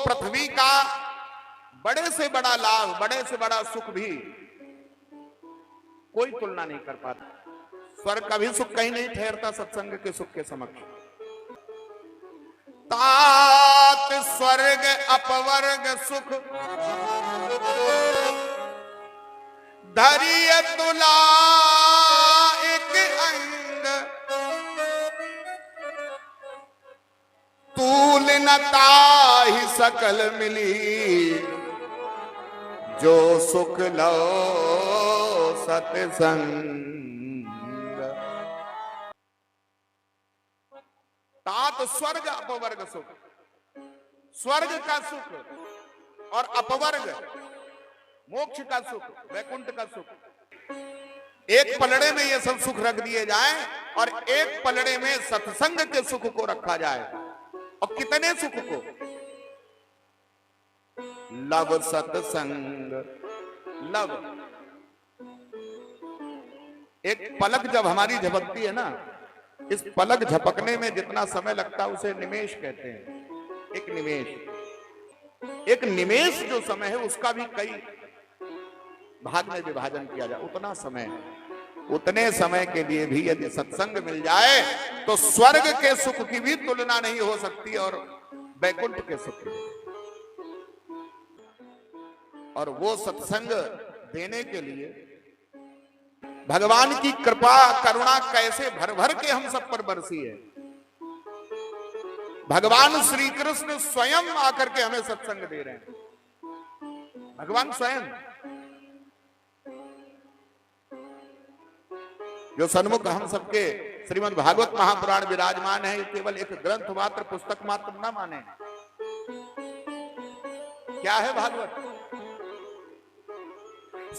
पृथ्वी का बड़े से बड़ा लाभ, बड़े से बड़ा सुख भी कोई तुलना नहीं कर पाता। स्वर्ग का भी सुख कहीं नहीं ठहरता सत्संग के सुख के समक्ष। तात स्वर्ग अपवर्ग सुख धरिय तुला एक अंग, तूल न ताहि सकल मिली, जो सुख लो सत्संग। तात स्वर्ग अपवर्ग सुख, स्वर्ग का सुख और अपवर्ग मोक्ष का सुख, वैकुंठ का सुख, एक पलड़े में ये सब सुख रख दिए जाए और एक पलड़े में सत्संग के सुख को रखा जाए। और कितने सुख को? लव सत्संग लव। एक पलक जब हमारी झपकती है ना, इस पलक झपकने में जितना समय लगता है उसे निमेष कहते हैं। एक निमेष, एक निमेष जो समय है उसका भी कई भाग में विभाजन किया जाए, उतना समय है। उतने समय के लिए भी यदि सत्संग मिल जाए तो स्वर्ग के सुख की भी तुलना नहीं हो सकती और वैकुंठ के सुख की। और वो सत्संग देने के लिए भगवान की कृपा करुणा कैसे भर भर के हम सब पर बरसी है। भगवान श्री कृष्ण स्वयं आकर के हमें सत्संग दे रहे हैं। भगवान स्वयं जो सन्मुख हम सबके श्रीमद् भागवत महापुराण विराजमान है, केवल एक ग्रंथ मात्र, पुस्तक मात्र न माने। क्या है भागवत?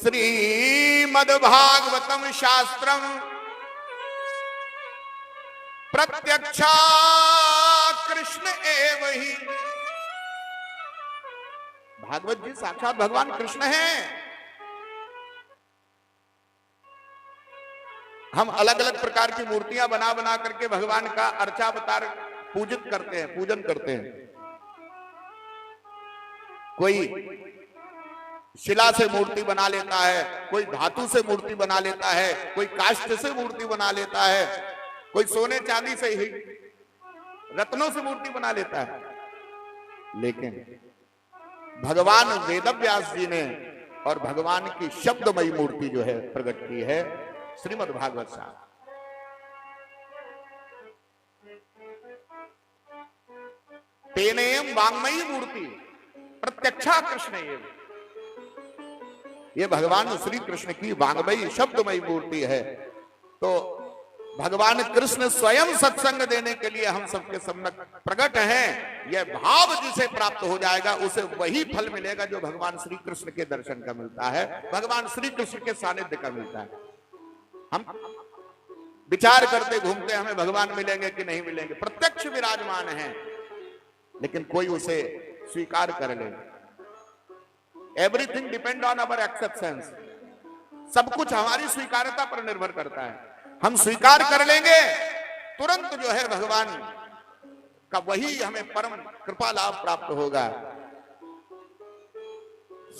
श्रीमद् भागवतम शास्त्रम प्रत्यक्षा कृष्ण एव ही। भागवत जी साक्षात भगवान कृष्ण हैं। हम अलग अलग प्रकार की मूर्तियां बना बना करके भगवान का अर्चा अवतार पूजित करते हैं, पूजन करते हैं। कोई शिला से मूर्ति बना लेता है, कोई धातु से मूर्ति बना लेता है, कोई काष्ठ से मूर्ति बना लेता है, कोई सोने चांदी से ही रत्नों से मूर्ति बना लेता है। लेकिन भगवान वेदव्यास जी ने और भगवान की शब्दमयी मूर्ति जो है प्रकट की है श्रीमद् भागवत साहब। तेनेयम वांगमयी मूर्ति प्रत्यक्षा कृष्ण एव। ये भगवान श्री कृष्ण की वांगमयी शब्दमयी मूर्ति है। तो भगवान कृष्ण स्वयं सत्संग देने के लिए हम सबके सम्मुख प्रकट हैं। यह भाव जिसे प्राप्त हो जाएगा उसे वही फल मिलेगा जो भगवान श्री कृष्ण के दर्शन का मिलता है, भगवान श्री कृष्ण के सानिध्य का मिलता है। हम विचार करते घूमते हमें भगवान मिलेंगे कि नहीं मिलेंगे, प्रत्यक्ष विराजमान है, लेकिन कोई उसे स्वीकार कर ले। Everything depend on our acceptance. सब कुछ हमारी स्वीकारता पर निर्भर करता है। हम स्वीकार कर लेंगे तुरंत जो है भगवान का वही हमें परम कृपा लाभ प्राप्त होगा।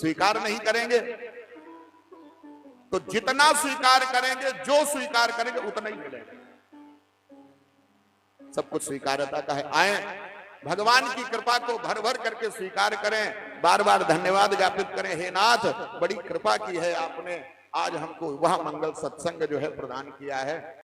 स्वीकार नहीं करेंगे तो जितना स्वीकार करेंगे, जो स्वीकार करेंगे उतना ही मिलेगा। सब कुछ स्वीकारता का है। आए भगवान की कृपा को भर भर करके स्वीकार करें, बार बार धन्यवाद ज्ञापित करें। हे नाथ, बड़ी कृपा की है आपने, आज हमको वह मंगल सत्संग जो है प्रदान किया है।